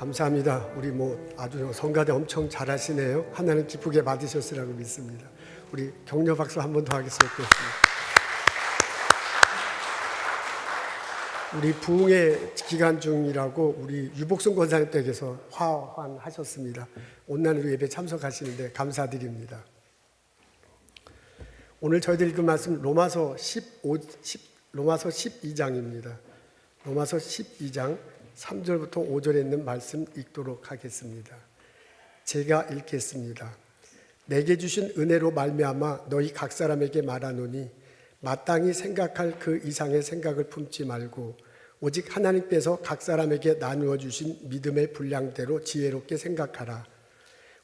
감사합니다. 우리 아주 성가대 엄청 잘하시네요. 하나님 기쁘게 받으셨으라고 믿습니다. 우리 격려 박수 한 번 더 하겠습니다. 우리 부흥의 기간 중이라고 우리 유복순 권사님 댁에서 화환하셨습니다. 온난으로 예배 참석하시는데 감사드립니다. 오늘 저희들 읽은 말씀 로마서 12장입니다. 로마서 12장 3절부터 5절에 있는 말씀 읽도록 하겠습니다. 제가 읽겠습니다. 내게 주신 은혜로 말미암아 너희 각 사람에게 말하노니 마땅히 생각할 그 이상의 생각을 품지 말고 오직 하나님께서 각 사람에게 나누어 주신 믿음의 분량대로 지혜롭게 생각하라.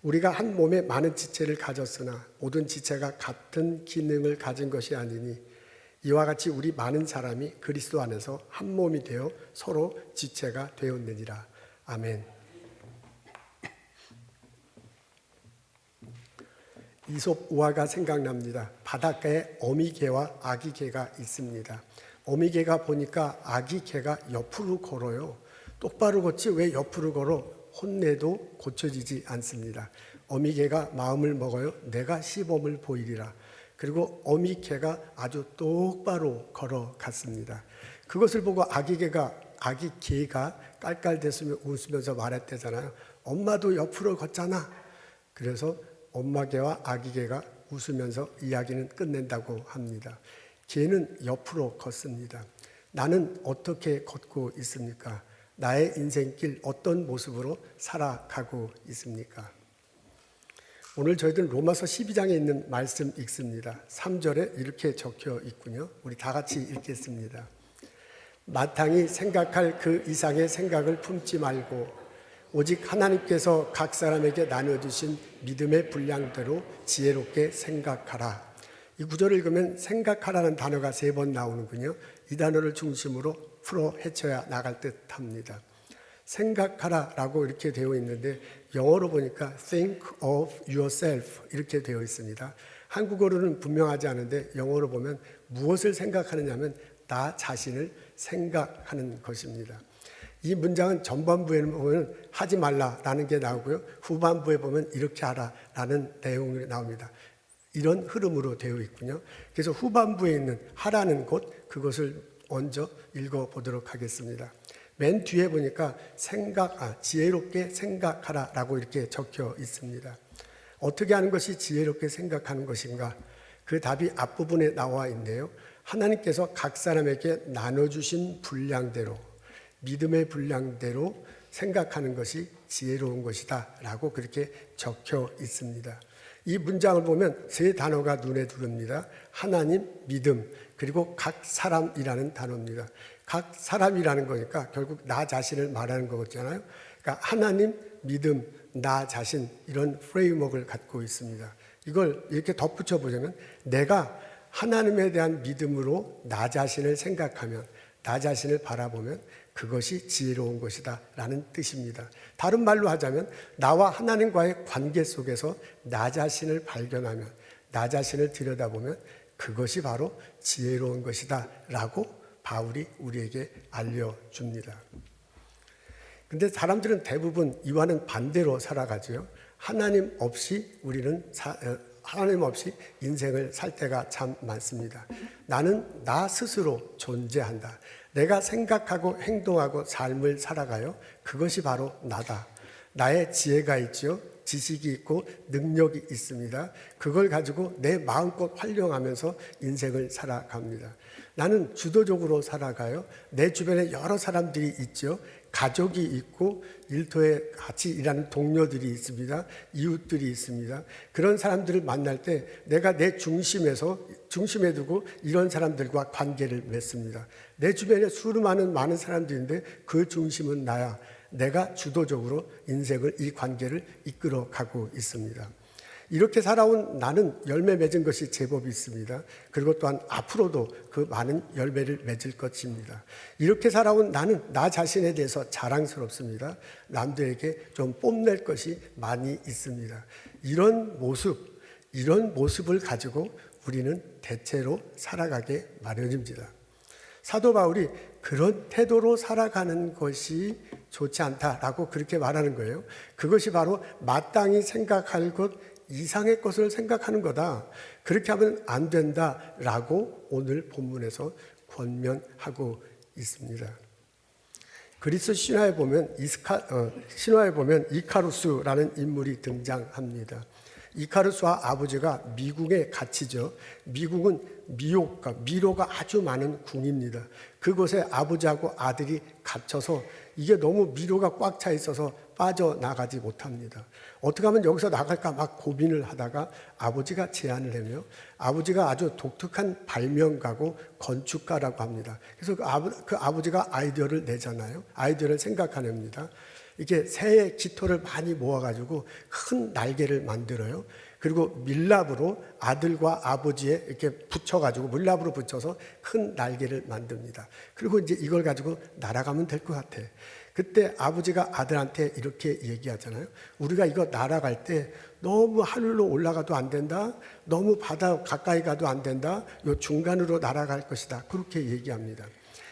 우리가 한 몸에 많은 지체를 가졌으나 모든 지체가 같은 기능을 가진 것이 아니니 이와 같이 우리 많은 사람이 그리스도 안에서 한 몸이 되어 서로 지체가 되었느니라. 아멘. 이솝 우화가 생각납니다. 바닷가에 어미개와 아기개가 있습니다. 어미개가 보니까 아기개가 옆으로 걸어요. 똑바로 걷지 왜 옆으로 걸어? 혼내도 고쳐지지 않습니다. 어미개가 마음을 먹어요. 내가 시범을 보이리라. 그리고 어미개가 아주 똑바로 걸어갔습니다. 그것을 보고 아기개가 깔깔대으며 웃으면서 말했대잖아요. 엄마도 옆으로 걷잖아. 그래서 엄마개와 아기개가 웃으면서 이야기는 끝낸다고 합니다. 개는 옆으로 걷습니다. 나는 어떻게 걷고 있습니까? 나의 인생길 어떤 모습으로 살아가고 있습니까? 오늘 저희들 로마서 12장에 있는 말씀 읽습니다. 3절에 이렇게 적혀 있군요. 우리 다 같이 읽겠습니다. 마땅히 생각할 그 이상의 생각을 품지 말고 오직 하나님께서 각 사람에게 나눠주신 믿음의 분량대로 지혜롭게 생각하라. 이 구절을 읽으면 생각하라는 단어가 3번 나오는군요. 이 단어를 중심으로 풀어 헤쳐야 나갈 듯합니다. 생각하라라고 이렇게 되어 있는데 영어로 보니까 think of yourself 이렇게 되어 있습니다. 한국어로는 분명하지 않은데 영어로 보면 무엇을 생각하느냐면 나 자신을 생각하는 것입니다. 이 문장은 전반부에는 보면 하지 말라라는 게 나오고요. 후반부에 보면 이렇게 하라라는 내용이 나옵니다. 이런 흐름으로 되어 있군요. 그래서 후반부에 있는 하라는 곳 그것을 먼저 읽어보도록 하겠습니다. 맨 뒤에 보니까 지혜롭게 생각하라라고 이렇게 적혀 있습니다. 어떻게 하는 것이 지혜롭게 생각하는 것인가? 그 답이 앞부분에 나와 있는데요. 하나님께서 각 사람에게 나눠주신 분량대로 믿음의 분량대로 생각하는 것이 지혜로운 것이다 라고 그렇게 적혀 있습니다. 이 문장을 보면 3 단어가 눈에 들어옵니다. 하나님, 믿음, 그리고 각 사람이라는 단어입니다. 각 사람이라는 거니까 결국 나 자신을 말하는 거잖아요. 그러니까 하나님, 믿음, 나 자신 이런 프레임워크를 갖고 있습니다. 이걸 이렇게 덧붙여 보자면 내가 하나님에 대한 믿음으로 나 자신을 생각하면 나 자신을 바라보면 그것이 지혜로운 것이다 라는 뜻입니다. 다른 말로 하자면 나와 하나님과의 관계 속에서 나 자신을 발견하면 나 자신을 들여다보면 그것이 바로 지혜로운 것이다 라고 바울이 우리에게 알려줍니다. 근데 사람들은 대부분 이와는 반대로 살아가죠. 하나님 없이 인생을 살 때가 참 많습니다. 나는 나 스스로 존재한다. 내가 생각하고 행동하고 삶을 살아가요. 그것이 바로 나다. 나의 지혜가 있죠. 지식이 있고 능력이 있습니다. 그걸 가지고 내 마음껏 활용하면서 인생을 살아갑니다. 나는 주도적으로 살아가요. 내 주변에 여러 사람들이 있죠. 가족이 있고 일터에 같이 일하는 동료들이 있습니다. 이웃들이 있습니다. 그런 사람들을 만날 때 내가 내 중심에 두고 이런 사람들과 관계를 맺습니다. 내 주변에 수많은 많은 사람들인데 그 중심은 나야. 내가 주도적으로 인생을 이 관계를 이끌어 가고 있습니다. 이렇게 살아온 나는 열매 맺은 것이 제법 있습니다. 그리고 또한 앞으로도 그 많은 열매를 맺을 것입니다. 이렇게 살아온 나는 나 자신에 대해서 자랑스럽습니다. 남들에게 좀 뽐낼 것이 많이 있습니다. 이런 모습을 가지고 우리는 대체로 살아가게 마련입니다. 사도 바울이 그런 태도로 살아가는 것이 좋지 않다라고 그렇게 말하는 거예요. 그것이 바로 마땅히 생각할 것 이상의 것을 생각하는 거다. 그렇게 하면 안 된다라고 오늘 본문에서 권면하고 있습니다. 그리스 신화에 보면 이카루스라는 인물이 등장합니다. 이카루스와 아버지가 미궁에 갇히죠. 미궁은 미로가 아주 많은 궁입니다. 그곳에 아버지하고 아들이 갇혀서 이게 너무 미로가 꽉 차 있어서 빠져나가지 못합니다. 어떻게 하면 여기서 나갈까 막 고민을 하다가 아버지가 제안을 하며, 아버지가 아주 독특한 발명가고 건축가라고 합니다. 그래서 그 아버지가 아이디어를 내잖아요. 아이디어를 생각하냅니다. 이게 새의 깃털을 많이 모아가지고 큰 날개를 만들어요. 그리고 밀랍으로 아들과 아버지에 이렇게 붙여가지고 밀랍으로 붙여서 큰 날개를 만듭니다. 그리고 이제 이걸 가지고 날아가면 될 것 같아. 그때 아버지가 아들한테 이렇게 얘기하잖아요. 우리가 이거 날아갈 때 너무 하늘로 올라가도 안 된다. 너무 바다 가까이 가도 안 된다. 요 중간으로 날아갈 것이다. 그렇게 얘기합니다.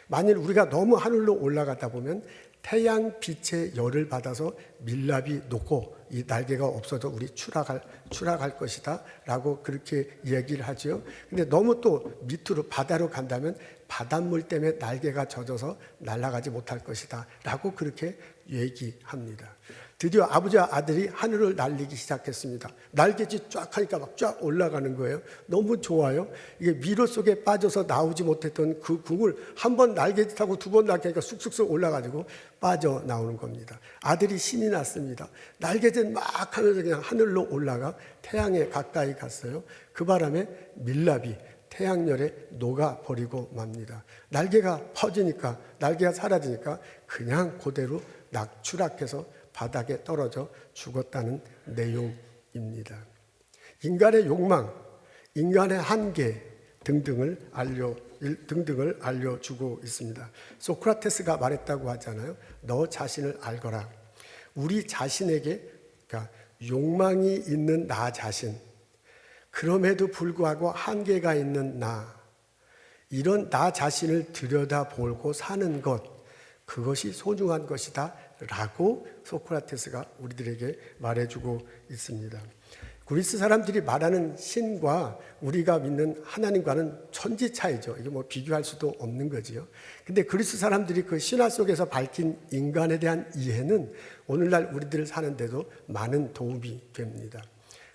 만일 우리가 너무 하늘로 올라가다 보면 태양 빛의 열을 받아서 밀랍이 녹고 이 날개가 없어져 우리 추락할 것이다 라고 그렇게 얘기를 하죠. 근데 너무 또 밑으로 바다로 간다면 바닷물 때문에 날개가 젖어서 날아가지 못할 것이다 라고 그렇게 얘기합니다. 드디어 아버지와 아들이 하늘을 날리기 시작했습니다. 날개짓 쫙 하니까 막 쫙 올라가는 거예요. 너무 좋아요. 이게 미로 속에 빠져서 나오지 못했던 그 궁을 한 번 날개짓하고 두 번 날개니까 쑥쑥쑥 올라가지고 빠져나오는 겁니다. 아들이 신이 났습니다. 날개짓 막 하면서 그냥 하늘로 올라가 태양에 가까이 갔어요. 그 바람에 밀랍이 태양열에 녹아버리고 맙니다. 날개가 퍼지니까, 날개가 사라지니까 그냥 그대로 추락해서 바닥에 떨어져 죽었다는 내용입니다. 인간의 욕망, 인간의 한계 등등을 알려주고 있습니다. 소크라테스가 말했다고 하잖아요. 너 자신을 알거라. 우리 자신에게, 그러니까 욕망이 있는 나 자신, 그럼에도 불구하고 한계가 있는 나, 이런 나 자신을 들여다보고 사는 것, 그것이 소중한 것이다 라고 소크라테스가 우리들에게 말해주고 있습니다. 그리스 사람들이 말하는 신과 우리가 믿는 하나님과는 천지 차이죠. 이게 뭐 비교할 수도 없는 거지요. 근데 그리스 사람들이 그 신화 속에서 밝힌 인간에 대한 이해는 오늘날 우리들 사는데도 많은 도움이 됩니다.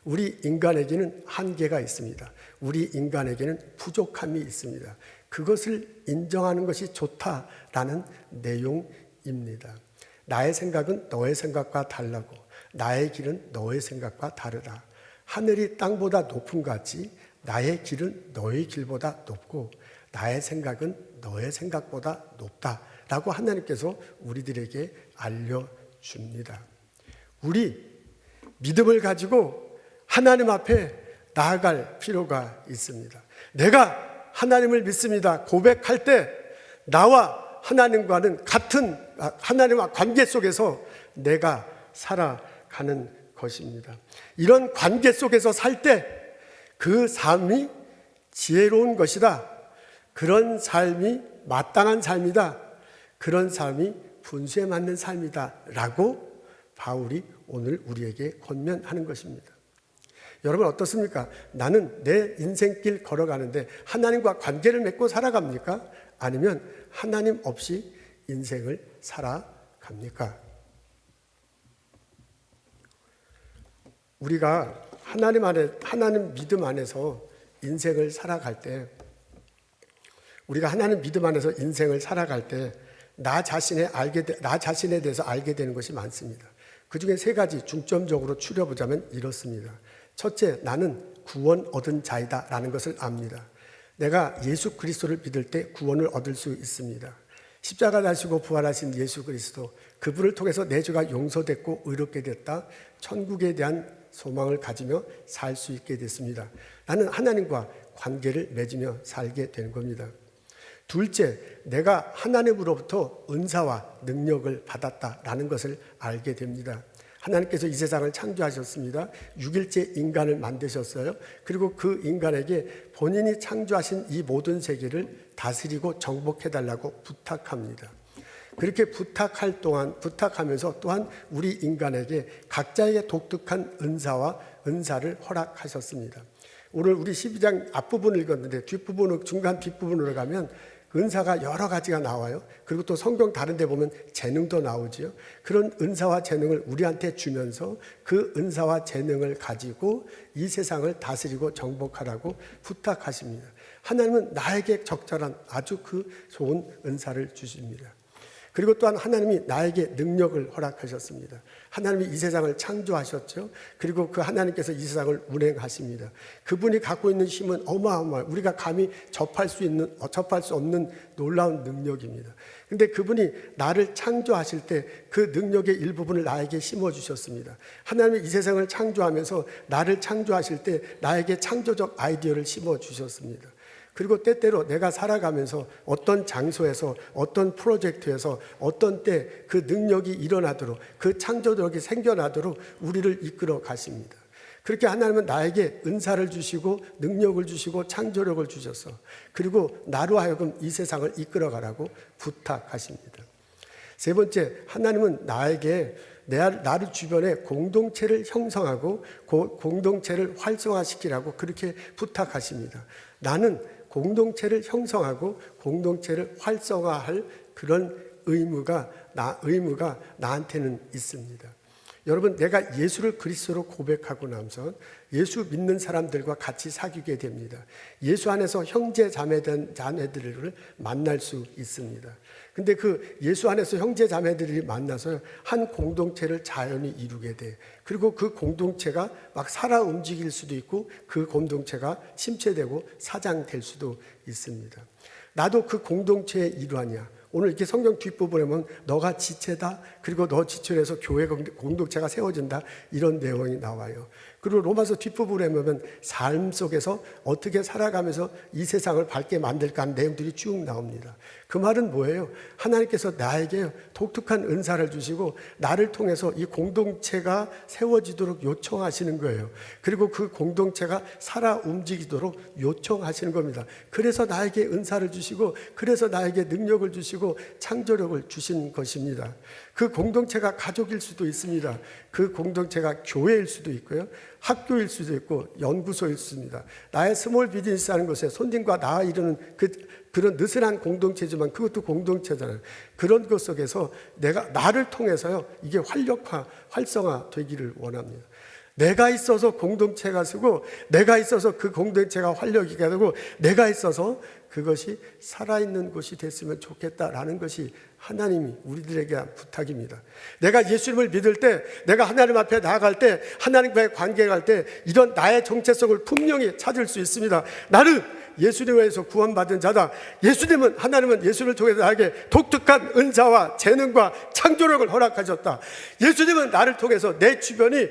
우리 인간에게는 한계가 있습니다. 우리 인간에게는 부족함이 있습니다. 그것을 인정하는 것이 좋다라는 내용입니다. 나의 생각은 너의 생각과 다르고 나의 길은 너의 생각과 다르다. 하늘이 땅보다 높은 것 같이 나의 길은 너의 길보다 높고 나의 생각은 너의 생각보다 높다라고 하나님께서 우리들에게 알려줍니다. 우리 믿음을 가지고 하나님 앞에 나아갈 필요가 있습니다. 내가 하나님을 믿습니다 고백할 때 나와 하나님과는 같은 하나님과 관계 속에서 내가 살아가는 것입니다. 이런 관계 속에서 살 때 그 삶이 지혜로운 것이다. 그런 삶이 마땅한 삶이다. 그런 삶이 분수에 맞는 삶이다 라고 바울이 오늘 우리에게 권면하는 것입니다. 여러분 어떻습니까? 나는 내 인생길 걸어가는데 하나님과 관계를 맺고 살아갑니까? 아니면 하나님 없이 인생을 살아갑니까? 우리가 하나님 믿음 안에서 인생을 살아갈 때, 우리가 하나님 믿음 안에서 인생을 살아갈 때 나 자신에 대해서 알게 되는 것이 많습니다. 그 중에 세 가지 중점적으로 추려보자면 이렇습니다. 첫째, 나는 구원 얻은 자이다 라는 것을 압니다. 내가 예수 그리스도를 믿을 때 구원을 얻을 수 있습니다. 십자가 다시고 부활하신 예수 그리스도, 그분을 통해서 내 죄가 용서됐고 의롭게 됐다. 천국에 대한 소망을 가지며 살 수 있게 됐습니다. 나는 하나님과 관계를 맺으며 살게 되는 겁니다. 둘째, 내가 하나님으로부터 은사와 능력을 받았다라는 것을 알게 됩니다. 하나님께서 이 세상을 창조하셨습니다. 6일째 인간을 만드셨어요. 그리고 그 인간에게 본인이 창조하신 이 모든 세계를 다스리고 정복해달라고 부탁합니다. 그렇게 부탁하면서 또한 우리 인간에게 각자에게 독특한 은사를 허락하셨습니다. 오늘 우리 12장 앞부분을 읽었는데 중간 뒷부분으로 가면 은사가 여러 가지가 나와요. 그리고 또 성경 다른 데 보면 재능도 나오지요. 그런 은사와 재능을 우리한테 주면서 그 은사와 재능을 가지고 이 세상을 다스리고 정복하라고 부탁하십니다. 하나님은 나에게 적절한 아주 그 좋은 은사를 주십니다. 그리고 또한 하나님이 나에게 능력을 허락하셨습니다. 하나님이 이 세상을 창조하셨죠. 그리고 그 하나님께서 이 세상을 운행하십니다. 그분이 갖고 있는 힘은 어마어마해요. 우리가 감히 접할 수 없는 놀라운 능력입니다. 근데 그분이 나를 창조하실 때 그 능력의 일부분을 나에게 심어주셨습니다. 하나님이 이 세상을 창조하면서 나를 창조하실 때 나에게 창조적 아이디어를 심어주셨습니다. 그리고 때때로 내가 살아가면서 어떤 장소에서 어떤 프로젝트에서 어떤 때 그 능력이 일어나도록 그 창조력이 생겨나도록 우리를 이끌어 가십니다. 그렇게 하나님은 나에게 은사를 주시고 능력을 주시고 창조력을 주셔서 그리고 나로 하여금 이 세상을 이끌어 가라고 부탁하십니다. 세 번째, 하나님은 나에게 나를 주변에 공동체를 형성하고 공동체를 활성화시키라고 그렇게 부탁하십니다. 나는 공동체를 형성하고 공동체를 활성화할 그런 의무가 나한테는 있습니다. 여러분, 내가 예수를 그리스도로 고백하고 나서 예수 믿는 사람들과 같이 사귀게 됩니다. 예수 안에서 형제 자매들을 만날 수 있습니다. 근데 그 예수 안에서 형제 자매들이 만나서 한 공동체를 자연히 이루게 돼. 그리고 그 공동체가 막 살아 움직일 수도 있고 그 공동체가 침체되고 사장될 수도 있습니다. 나도 그 공동체의 일환이야. 오늘 이렇게 성경 뒷부분에 보면 너가 지체다. 그리고 너 지체로 해서 교회 공동체가 세워진다. 이런 내용이 나와요. 그리고 로마서 뒷부분에 보면 삶 속에서 어떻게 살아가면서 이 세상을 밝게 만들까 하는 내용들이 쭉 나옵니다. 그 말은 뭐예요? 하나님께서 나에게 독특한 은사를 주시고 나를 통해서 이 공동체가 세워지도록 요청하시는 거예요. 그리고 그 공동체가 살아 움직이도록 요청하시는 겁니다. 그래서 나에게 은사를 주시고 그래서 나에게 능력을 주시고 창조력을 주신 것입니다. 그 공동체가 가족일 수도 있습니다. 그 공동체가 교회일 수도 있고요. 학교일 수도 있고 연구소일 수도 있습니다. 나의 스몰 비즈니스 하는 것에 손님과 나 이루는 그런 느슨한 공동체지만 그것도 공동체잖아요. 그런 것 속에서 나를 통해서요, 이게 활성화 되기를 원합니다. 내가 있어서 공동체가 쓰고 내가 있어서 그 공동체가 활력이 되고 내가 있어서 그것이 살아있는 곳이 됐으면 좋겠다라는 것이 하나님이 우리들에게 한 부탁입니다. 내가 예수님을 믿을 때, 내가 하나님 앞에 나아갈 때, 하나님과의 관계에 갈 때 이런 나의 정체성을 분명히 찾을 수 있습니다. 나는 예수님에서 구원받은 자다. 하나님은 예수를 통해서 나에게 독특한 은사와 재능과 창조력을 허락하셨다. 예수님은 나를 통해서 내 주변에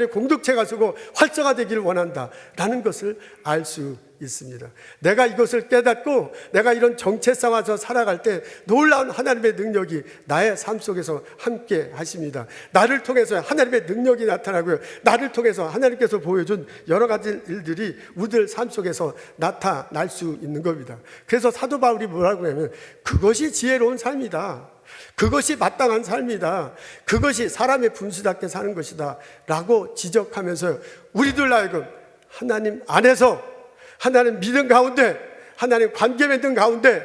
공동체가 쓰고 활성화되기를 원한다 라는 것을 알 수 있습니다. 내가 이것을 깨닫고 내가 이런 정체성 안에서 살아갈 때 놀라운 하나님의 능력이 나의 삶 속에서 함께 하십니다. 나를 통해서 하나님의 능력이 나타나고요, 나를 통해서 하나님께서 보여준 여러 가지 일들이 우리들 삶 속에서 나타날 수 있는 겁니다. 그래서 사도 바울이 뭐라고 하냐면 그것이 지혜로운 삶이다, 그것이 마땅한 삶이다, 그것이 사람의 분수답게 사는 것이다 라고 지적하면서 우리들 하여금 하나님 안에서, 하나님 믿음 가운데, 하나님 관계 맺는 가운데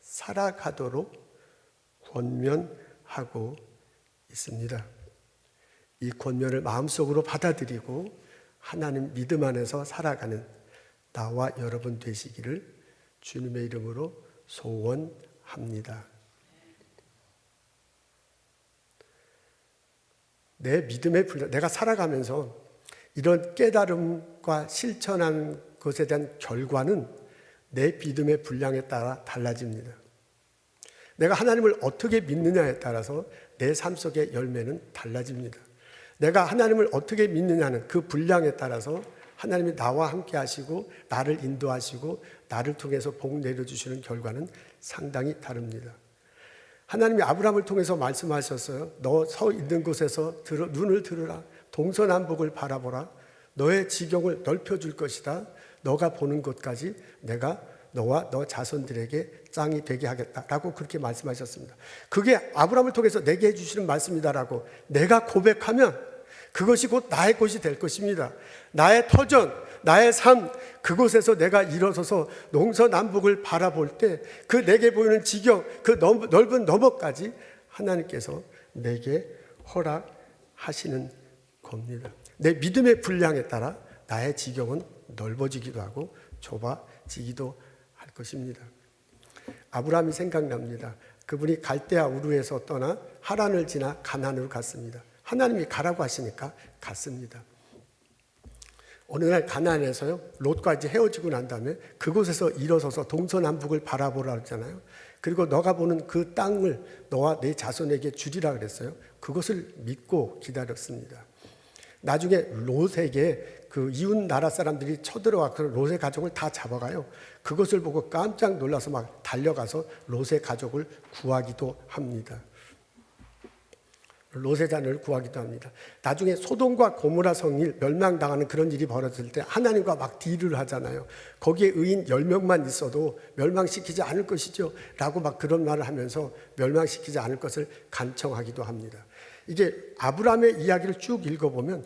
살아가도록 권면하고 있습니다. 이 권면을 마음속으로 받아들이고 하나님 믿음 안에서 살아가는 나와 여러분 되시기를 주님의 이름으로 소원합니다. 내 믿음의 분량, 내가 살아가면서 이런 깨달음과 실천한 것에 대한 결과는 내 믿음의 분량에 따라 달라집니다. 내가 하나님을 어떻게 믿느냐에 따라서 내 삶 속의 열매는 달라집니다. 내가 하나님을 어떻게 믿느냐는 그 분량에 따라서 하나님이 나와 함께 하시고 나를 인도하시고 나를 통해서 복 내려주시는 결과는 상당히 다릅니다. 하나님이 아브라함을 통해서 말씀하셨어요. 너 서 있는 곳에서 눈을 들으라. 동서남북을 바라보라. 너의 지경을 넓혀줄 것이다. 너가 보는 곳까지 내가 너와 너 자손들에게 짱이 되게 하겠다라고 그렇게 말씀하셨습니다. 그게 아브라함을 통해서 내게 해주시는 말씀이다라고 내가 고백하면 그것이 곧 나의 것이 될 것입니다. 나의 터전, 나의 삶, 그곳에서 내가 일어서서 동서남북을 바라볼 때 그 내게 보이는 지경, 그 넓은 너머까지 하나님께서 내게 허락하시는 겁니다. 내 믿음의 분량에 따라 나의 지경은 넓어지기도 하고 좁아지기도 할 것입니다. 아브라함이 생각납니다. 그분이 갈대아 우르에서 떠나 하란을 지나 가나안으로 갔습니다. 하나님이 가라고 하시니까 갔습니다. 어느 날 가나안에서요, 롯과 이제 헤어지고 난 다음에 그곳에서 일어서서 동서남북을 바라보라 했잖아요. 그리고 너가 보는 그 땅을 너와 내 자손에게 주리라 그랬어요. 그것을 믿고 기다렸습니다. 나중에 롯에게 그 이웃 나라 사람들이 쳐들어와 그 롯의 가족을 다 잡아가요. 그것을 보고 깜짝 놀라서 막 달려가서 롯의 가족을 구하기도 합니다. 롯의 자녀를 구하기도 합니다. 나중에 소돔과 고모라 성이 멸망당하는 그런 일이 벌어질 때 하나님과 막 딜을 하잖아요. 거기에 의인 10명만 있어도 멸망시키지 않을 것이죠 라고 막 그런 말을 하면서 멸망시키지 않을 것을 간청하기도 합니다. 이게 아브라함의 이야기를 쭉 읽어보면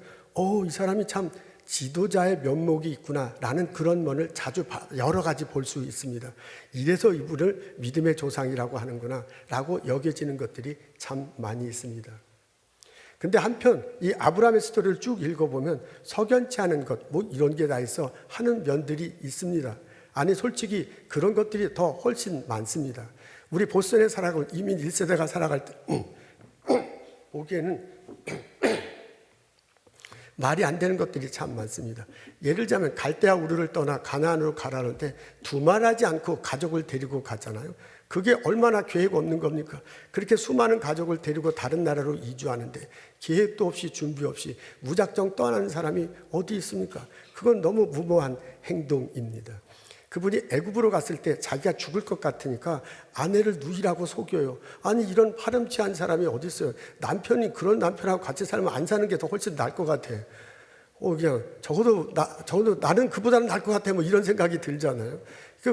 이 사람이 참 지도자의 면목이 있구나 라는 그런 면을 자주 여러 가지 볼 수 있습니다. 이래서 이분을 믿음의 조상이라고 하는구나 라고 여겨지는 것들이 참 많이 있습니다. 근데 한편 이 아브라함의 스토리를 쭉 읽어보면 석연치 않은 것, 뭐 이런 게 다 있어 하는 면들이 있습니다. 아니 솔직히 그런 것들이 더 훨씬 많습니다. 우리 보스턴에 살아가고 이민 1세대가 살아갈 때 보기에는 말이 안 되는 것들이 참 많습니다. 예를 들자면 갈대아 우르를 떠나 가나안으로 가라는 때 두말하지 않고 가족을 데리고 갔잖아요. 그게 얼마나 계획 없는 겁니까? 그렇게 수많은 가족을 데리고 다른 나라로 이주하는데 계획도 없이 준비 없이 무작정 떠나는 사람이 어디 있습니까? 그건 너무 무모한 행동입니다. 그분이 애굽으로 갔을 때 자기가 죽을 것 같으니까 아내를 누이라고 속여요. 아니 이런 파렴치한 사람이 어디 있어요? 남편이 그런 남편하고 같이 살면 안 사는 게 더 훨씬 나을 것 같아. 그냥 적어도 나는 그보다는 나을 것 같아. 뭐 이런 생각이 들잖아요.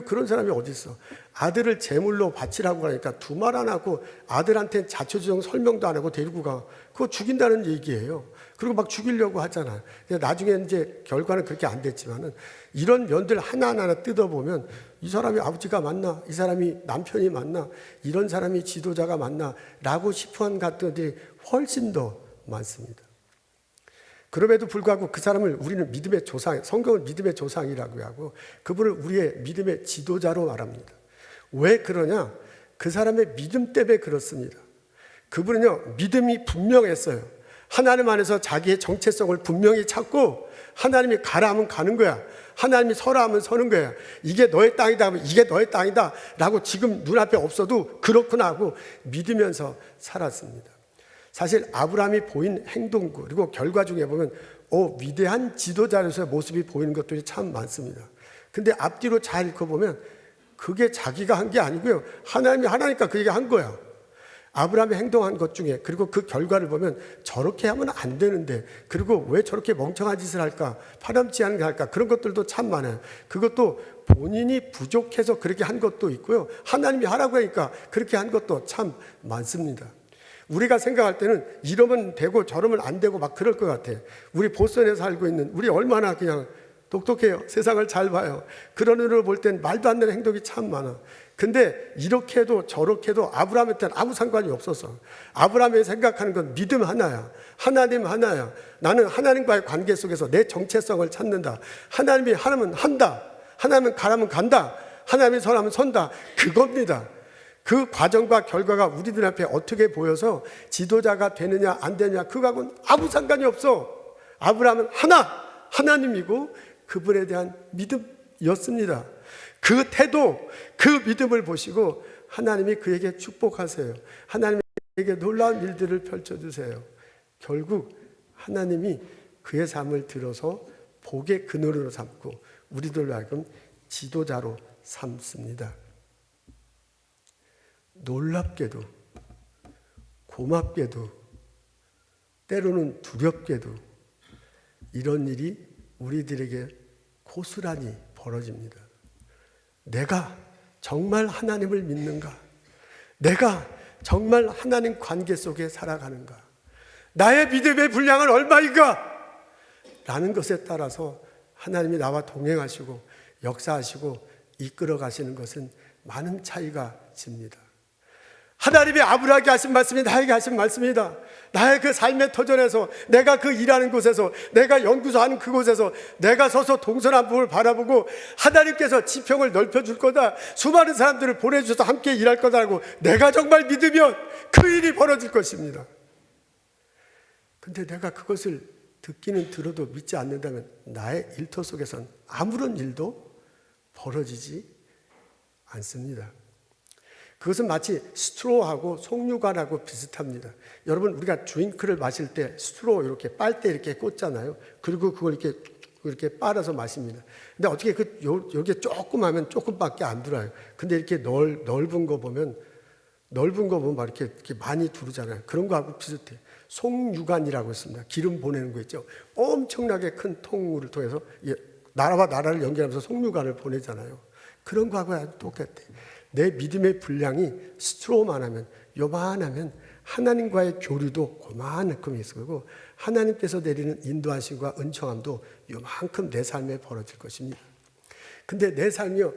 그런 사람이 어디 있어? 아들을 제물로 바치라고 하니까 두말 안 하고 아들한테 자초지종 설명도 안 하고 데리고 가. 그거 죽인다는 얘기예요. 그리고 막 죽이려고 하잖아요. 나중에 이제 결과는 그렇게 안 됐지만은 이런 면들 하나하나 뜯어보면 이 사람이 아버지가 맞나? 이 사람이 남편이 맞나? 이런 사람이 지도자가 맞나? 라고 싶어한 것들이 훨씬 더 많습니다. 그럼에도 불구하고 그 사람을 우리는 믿음의 조상, 성경은 믿음의 조상이라고 하고 그분을 우리의 믿음의 지도자로 말합니다. 왜 그러냐? 그 사람의 믿음 때문에 그렇습니다. 그분은요, 믿음이 분명했어요. 하나님 안에서 자기의 정체성을 분명히 찾고 하나님이 가라 하면 가는 거야. 하나님이 서라 하면 서는 거야. 이게 너의 땅이다 하면 이게 너의 땅이다 라고 지금 눈앞에 없어도 그렇구나 하고 믿으면서 살았습니다. 사실 아브라함이 보인 행동 그리고 결과 중에 보면 위대한 지도자로서의 모습이 보이는 것들이 참 많습니다. 근데 앞뒤로 잘 읽어보면 그게 자기가 한 게 아니고요. 하나님이 하나니까 그 얘기 한 거야. 아브라함이 행동한 것 중에 그리고 그 결과를 보면 저렇게 하면 안 되는데 그리고 왜 저렇게 멍청한 짓을 할까? 파렴치 않은 게 할까? 그런 것들도 참 많아요. 그것도 본인이 부족해서 그렇게 한 것도 있고요. 하나님이 하라고 하니까 그렇게 한 것도 참 많습니다. 우리가 생각할 때는 이러면 되고 저러면 안 되고 막 그럴 것 같아. 우리 보스턴에 살고 있는 우리 얼마나 그냥 똑똑해요. 세상을 잘 봐요. 그런 의미로 볼 땐 말도 안 되는 행동이 참 많아. 근데 이렇게 해도 저렇게 해도 아브라함한테는 아무 상관이 없었어. 아브라함이 생각하는 건 믿음 하나야. 하나님 하나야. 나는 하나님과의 관계 속에서 내 정체성을 찾는다. 하나님이 하라면 한다. 하나님은 가라면 간다. 하나님이 서라면 선다. 그겁니다. 그 과정과 결과가 우리들 앞에 어떻게 보여서 지도자가 되느냐 안 되느냐 그거하고는 아무 상관이 없어. 아브라함은 하나님이고 그분에 대한 믿음이었습니다. 그 태도, 그 믿음을 보시고 하나님이 그에게 축복하세요. 하나님에게 놀라운 일들을 펼쳐주세요. 결국 하나님이 그의 삶을 들어서 복의 근원으로 삼고 우리들로 하여금 지도자로 삼습니다. 놀랍게도 고맙게도 때로는 두렵게도 이런 일이 우리들에게 고스란히 벌어집니다. 내가 정말 하나님을 믿는가? 내가 정말 하나님 관계 속에 살아가는가? 나의 믿음의 분량은 얼마인가? 라는 것에 따라서 하나님이 나와 동행하시고 역사하시고 이끌어 가시는 것은 많은 차이가 집니다. 하나님이 아브라함에게 하신 말씀이 나에게 하신 말씀이다. 나의 그 삶의 터전에서, 내가 그 일하는 곳에서, 내가 연구소 하는 그곳에서 내가 서서 동서남북을 바라보고 하나님께서 지평을 넓혀줄 거다, 수많은 사람들을 보내주셔서 함께 일할 거다라고 내가 정말 믿으면 그 일이 벌어질 것입니다. 근데 내가 그것을 듣기는 들어도 믿지 않는다면 나의 일터 속에선 아무런 일도 벌어지지 않습니다. 그것은 마치 스트로하고 속류관하고 비슷합니다. 여러분, 우리가 드링크를 마실 때 스트로 이렇게 빨대 이렇게 꽂잖아요. 그리고 그걸 이렇게 빨아서 마십니다. 근데 어떻게 여기에 조금 하면 조금밖에 안 들어요. 근데 이렇게 넓은 거 보면 막 이렇게 많이 두르잖아요. 그런 거하고 비슷해요. 속유관이라고 있습니다. 기름 보내는 거 있죠. 엄청나게 큰 통을 통해서 나라와 나라를 연결하면서 속유관을 보내잖아요. 그런 거하고 아주 똑같아요. 내 믿음의 분량이 스트로만 하면, 요만하면 하나님과의 교류도 그만큼 있을 거고, 하나님께서 내리는 인도하심과 은총함도 요만큼 내 삶에 벌어질 것입니다. 근데 내 삶이요,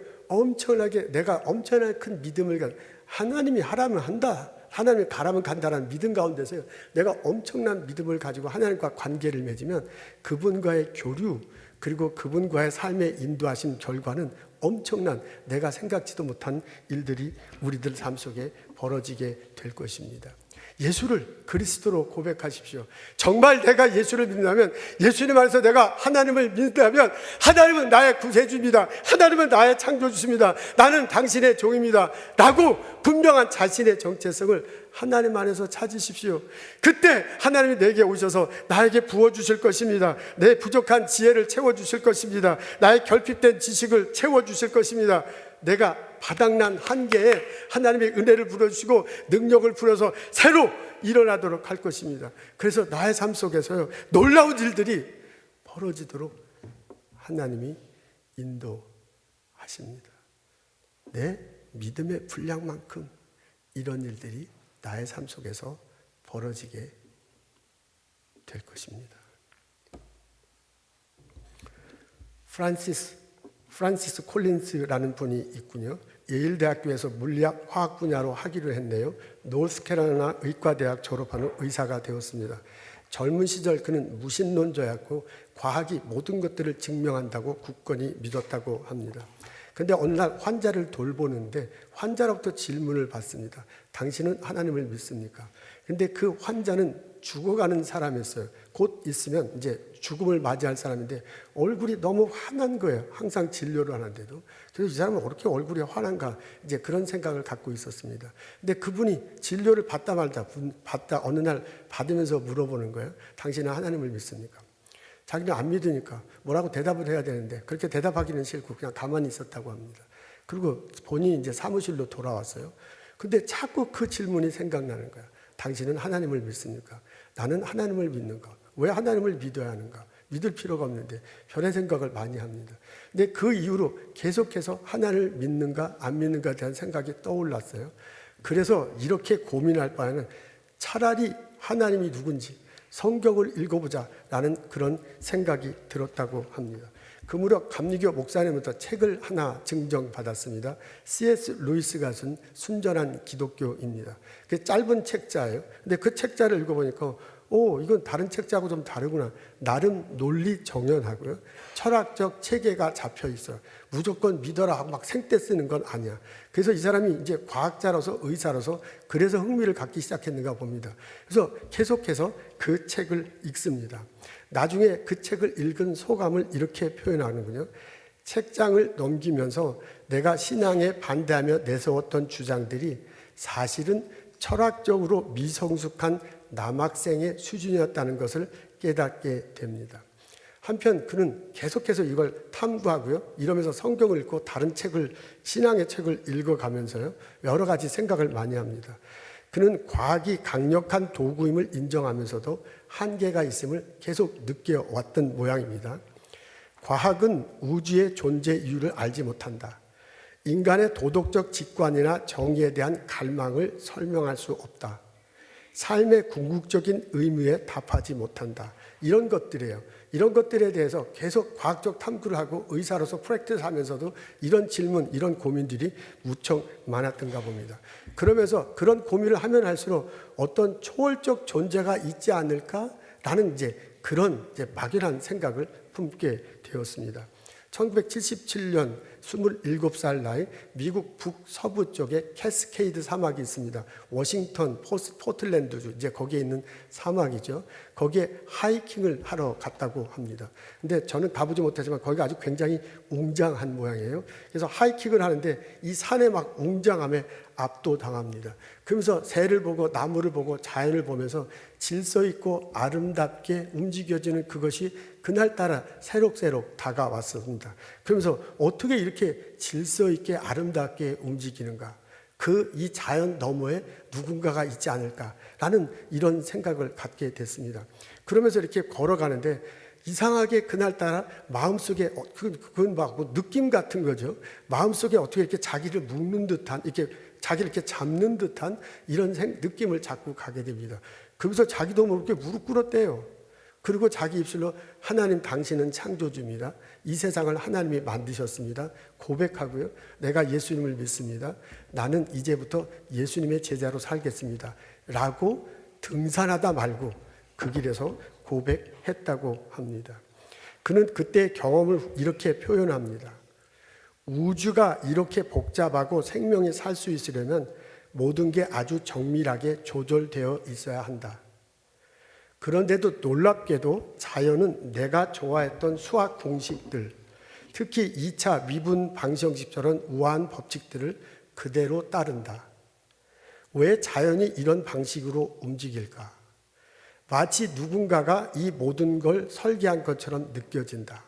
내가 엄청나게 큰 믿음을 가지고, 하나님이 하라면 한다, 하나님이 가라면 간다라는 믿음 가운데서요, 내가 엄청난 믿음을 가지고 하나님과 관계를 맺으면 그분과의 교류, 그리고 그분과의 삶의 인도하신 결과는 엄청난, 내가 생각지도 못한 일들이 우리들 삶 속에 벌어지게 될 것입니다. 예수를 그리스도로 고백하십시오. 정말 내가 예수를 믿는다면, 예수님 안에서 내가 하나님을 믿는다면, 하나님은 나의 구세주입니다. 하나님은 나의 창조주십니다. 나는 당신의 종입니다. 라고 분명한 자신의 정체성을 하나님 안에서 찾으십시오. 그때 하나님이 내게 오셔서 나에게 부어주실 것입니다. 내 부족한 지혜를 채워주실 것입니다. 나의 결핍된 지식을 채워주실 것입니다. 내가 바닥난 한계에 하나님의 은혜를 부어주시고 능력을 부어서 새로 일어나도록 할 것입니다. 그래서 나의 삶 속에서요, 놀라운 일들이 벌어지도록 하나님이 인도하십니다. 내 믿음의 분량만큼 이런 일들이 나의 삶 속에서 벌어지게 될 것입니다. 프란시스 콜린스라는 분이 있군요. 예일 대학교에서 물리학, 화학 분야로 학위를 했네요. 노스캐롤라이나 의과대학 졸업한 후 의사가 되었습니다. 젊은 시절 그는 무신론자였고 과학이 모든 것들을 증명한다고 굳건히 믿었다고 합니다. 그런데 어느 날 환자를 돌보는데 환자로부터 질문을 받습니다. 당신은 하나님을 믿습니까? 그런데 그 환자는 죽어가는 사람이었어요. 곧 있으면 이제 죽음을 맞이할 사람인데 얼굴이 너무 환한 거예요. 항상 진료를 하는데도. 그래서 이 사람은 어떻게 얼굴이 환한가, 이제 그런 생각을 갖고 있었습니다. 근데 그분이 진료를 받다 어느 날 받으면서 물어보는 거예요. 당신은 하나님을 믿습니까? 자기는 안 믿으니까 뭐라고 대답을 해야 되는데 그렇게 대답하기는 싫고 그냥 가만히 있었다고 합니다. 그리고 본인이 이제 사무실로 돌아왔어요. 근데 자꾸 그 질문이 생각나는 거야. 당신은 하나님을 믿습니까? 나는 하나님을 믿는가? 왜 하나님을 믿어야 하는가? 믿을 필요가 없는데 별의 생각을 많이 합니다. 근데 그 이후로 계속해서 하나님을 믿는가 안 믿는가에 대한 생각이 떠올랐어요. 그래서 이렇게 고민할 바에는 차라리 하나님이 누군지 성경을 읽어보자라는 그런 생각이 들었다고 합니다. 그 무렵 감리교 목사님부터 책을 하나 증정받았습니다. C.S. 루이스가 쓴 순전한 기독교입니다. 그 짧은 책자예요. 근데 그 책자를 읽어보니까 이건 다른 책자하고 좀 다르구나. 나름 논리 정연하고요. 철학적 체계가 잡혀 있어요. 무조건 믿어라 하고 막 생떼 쓰는 건 아니야. 그래서 이 사람이 이제 과학자로서 의사로서 그래서 흥미를 갖기 시작했는가 봅니다. 그래서 계속해서 그 책을 읽습니다. 나중에 그 책을 읽은 소감을 이렇게 표현하는군요. 책장을 넘기면서 내가 신앙에 반대하며 내세웠던 주장들이 사실은 철학적으로 미성숙한 남학생의 수준이었다는 것을 깨닫게 됩니다. 한편 그는 계속해서 이걸 탐구하고요. 이러면서 성경을 읽고 다른 책을, 신앙의 책을 읽어가면서요. 여러 가지 생각을 많이 합니다. 그는 과학이 강력한 도구임을 인정하면서도 한계가 있음을 계속 느껴왔던 모양입니다. 과학은 우주의 존재 이유를 알지 못한다. 인간의 도덕적 직관이나 정의에 대한 갈망을 설명할 수 없다. 삶의 궁극적인 의무에 답하지 못한다. 이런 것들이에요. 이런 것들에 대해서 계속 과학적 탐구를 하고 의사로서 프랙티스 하면서도 이런 질문, 이런 고민들이 무척 많았던가 봅니다. 그러면서 그런 고민을 하면 할수록 어떤 초월적 존재가 있지 않을까라는 그런 막연한 생각을 품게 되었습니다. 1977년 27살 나이 미국 북서부 쪽에 캐스케이드 사막이 있습니다. 워싱턴 포틀랜드주 거기에 있는 사막이죠. 거기에 하이킹을 하러 갔다고 합니다. 근데 저는 가보지 못하지만 거기가 아주 굉장히 웅장한 모양이에요. 그래서 하이킹을 하는데 이 산의 막 웅장함에 압도당합니다. 그러면서 새를 보고 나무를 보고 자연을 보면서 질서 있고 아름답게 움직여지는 그것이 그날따라 새록새록 다가왔습니다. 그러면서 어떻게 이렇게 질서 있게 아름답게 움직이는가? 이 자연 너머에 누군가가 있지 않을까라는 이런 생각을 갖게 됐습니다. 그러면서 이렇게 걸어가는데 이상하게 그날따라 마음속에 그건 막 느낌 같은 거죠. 마음속에 어떻게 이렇게 자기를 묶는 듯한 자기를 이렇게 잡는 듯한 이런 느낌을 자꾸 가게 됩니다. 그러면서 자기도 모르게 무릎 꿇었대요. 그리고 자기 입술로 하나님 당신은 창조주입니다. 이 세상을 하나님이 만드셨습니다. 고백하고요. 내가 예수님을 믿습니다. 나는 이제부터 예수님의 제자로 살겠습니다. 라고 등산하다 말고 그 길에서 고백했다고 합니다. 그는 그때 경험을 이렇게 표현합니다. 우주가 이렇게 복잡하고 생명이 살 수 있으려면 모든 게 아주 정밀하게 조절되어 있어야 한다. 그런데도 놀랍게도 자연은 내가 좋아했던 수학 공식들, 특히 2차 미분 방정식처럼 우아한 법칙들을 그대로 따른다. 왜 자연이 이런 방식으로 움직일까? 마치 누군가가 이 모든 걸 설계한 것처럼 느껴진다.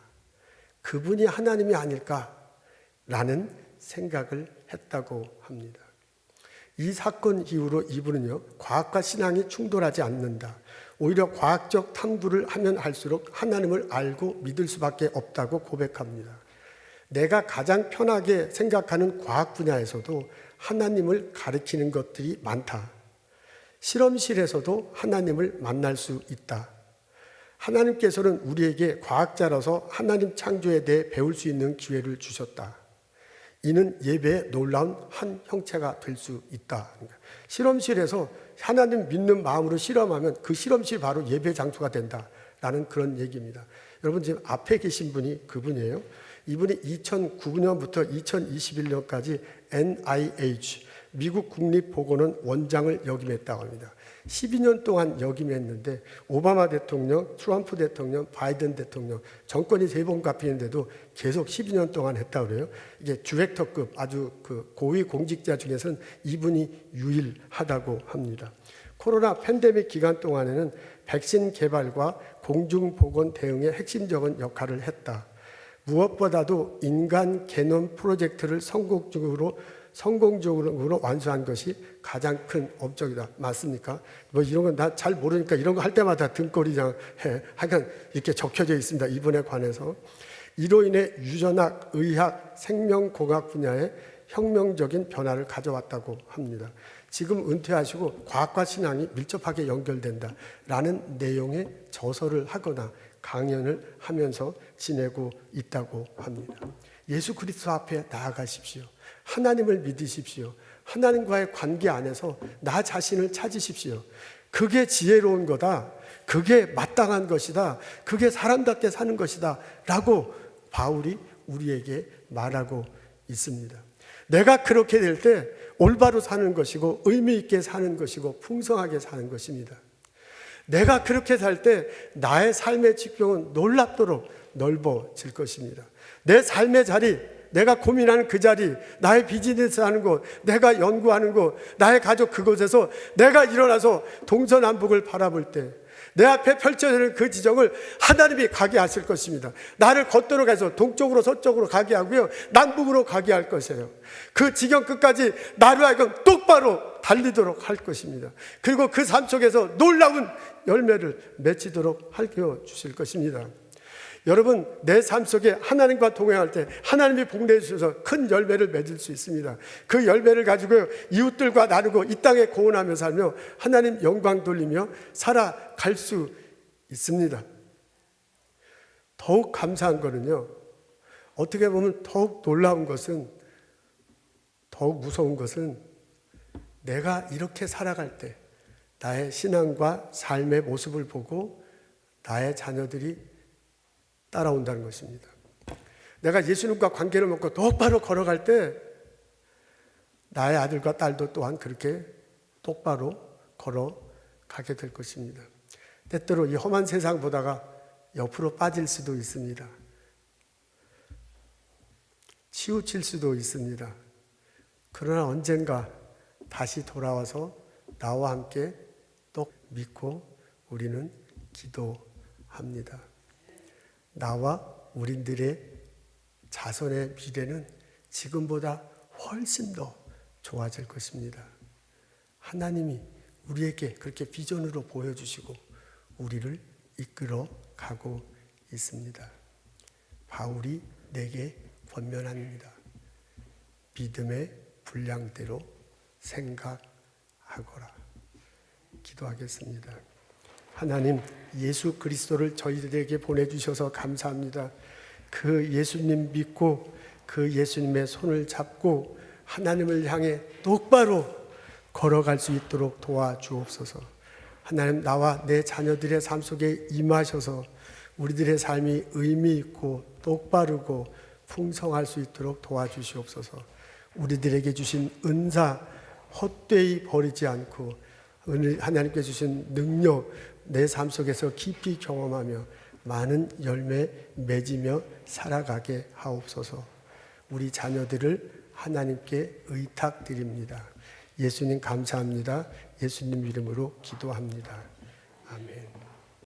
그분이 하나님이 아닐까라는 생각을 했다고 합니다. 이 사건 이후로 이분은요, 과학과 신앙이 충돌하지 않는다. 오히려 과학적 탐구를 하면 할수록 하나님을 알고 믿을 수밖에 없다고 고백합니다. 내가 가장 편하게 생각하는 과학 분야에서도 하나님을 가리키는 것들이 많다. 실험실에서도 하나님을 만날 수 있다. 하나님께서는 우리에게 과학자라서 하나님 창조에 대해 배울 수 있는 기회를 주셨다. 이는 예배의 놀라운 한 형체가 될 수 있다. 실험실에서 하나님 믿는 마음으로 실험하면 그 실험실 바로 예배 장소가 된다라는 그런 얘기입니다. 여러분 지금 앞에 계신 분이 그분이에요. 이분이 2009년부터 2021년까지 NIH 미국 국립보건원 원장을 역임했다고 합니다. 12년 동안 역임했는데 오바마 대통령, 트럼프 대통령, 바이든 대통령 정권이 3번 바뀌는데도 계속 12년 동안 했다고 그래요. 이게 디렉터급 아주 고위 공직자 중에서는 이분이 유일하다고 합니다. 코로나 팬데믹 기간 동안에는 백신 개발과 공중보건 대응에 핵심적인 역할을 했다. 무엇보다도 인간 게놈 프로젝트를 성공적으로 완수한 것이 가장 큰 업적이다. 맞습니까? 이런 건 나 잘 모르니까 이런 거 할 때마다 등골이장 해. 하여간 이렇게 적혀져 있습니다. 이분에 관해서. 이로 인해 유전학, 의학, 생명공학 분야에 혁명적인 변화를 가져왔다고 합니다. 지금 은퇴하시고 과학과 신앙이 밀접하게 연결된다라는 내용의 저서를 하거나 강연을 하면서 지내고 있다고 합니다. 예수 그리스도 앞에 나아가십시오. 하나님을 믿으십시오. 하나님과의 관계 안에서 나 자신을 찾으십시오. 그게 지혜로운 거다. 그게 마땅한 것이다. 그게 사람답게 사는 것이다. 라고 바울이 우리에게 말하고 있습니다. 내가 그렇게 될 때 올바로 사는 것이고 의미 있게 사는 것이고 풍성하게 사는 것입니다. 내가 그렇게 살 때 나의 삶의 지평은 놀랍도록 넓어질 것입니다. 내 삶의 자리, 내가 고민하는 그 자리, 나의 비즈니스 하는 곳, 내가 연구하는 곳, 나의 가족 그곳에서 내가 일어나서 동서남북을 바라볼 때 내 앞에 펼쳐지는 그 지정을 하나님이 가게 하실 것입니다. 나를 걷도록 해서 동쪽으로 서쪽으로 가게 하고요, 남북으로 가게 할 것이에요. 그 지경 끝까지 나로 하여금 똑바로 달리도록 할 것입니다. 그리고 그 삶 속에서 놀라운 열매를 맺히도록 하여 주실 것입니다. 여러분, 내 삶 속에 하나님과 동행할 때 하나님이 복 내주셔서 큰 열매를 맺을 수 있습니다. 그 열매를 가지고 이웃들과 나누고 이 땅에 고운하며 살며 하나님 영광 돌리며 살아갈 수 있습니다. 더욱 감사한 거는요, 어떻게 보면 더욱 놀라운 것은, 더욱 무서운 것은 내가 이렇게 살아갈 때 나의 신앙과 삶의 모습을 보고 나의 자녀들이 따라온다는 것입니다. 내가 예수님과 관계를 맺고 똑바로 걸어갈 때 나의 아들과 딸도 또한 그렇게 똑바로 걸어가게 될 것입니다. 때때로 이 험한 세상 보다가 옆으로 빠질 수도 있습니다. 치우칠 수도 있습니다. 그러나 언젠가 다시 돌아와서 나와 함께 또 믿고 우리는 기도합니다. 나와 우리들의 자손의 미래는 지금보다 훨씬 더 좋아질 것입니다. 하나님이 우리에게 그렇게 비전으로 보여주시고 우리를 이끌어 가고 있습니다. 바울이 내게 권면합니다. 믿음의 분량대로 생각하거라. 기도하겠습니다. 하나님, 예수 그리스도를 저희들에게 보내주셔서 감사합니다. 그 예수님 믿고 그 예수님의 손을 잡고 하나님을 향해 똑바로 걸어갈 수 있도록 도와주옵소서. 하나님, 나와 내 자녀들의 삶 속에 임하셔서 우리들의 삶이 의미 있고 똑바르고 풍성할 수 있도록 도와주시옵소서. 우리들에게 주신 은사 헛되이 버리지 않고 하나님께 주신 능력 내 삶 속에서 깊이 경험하며 많은 열매 맺으며 살아가게 하옵소서. 우리 자녀들을 하나님께 의탁드립니다. 예수님 감사합니다. 예수님 이름으로 기도합니다. 아멘.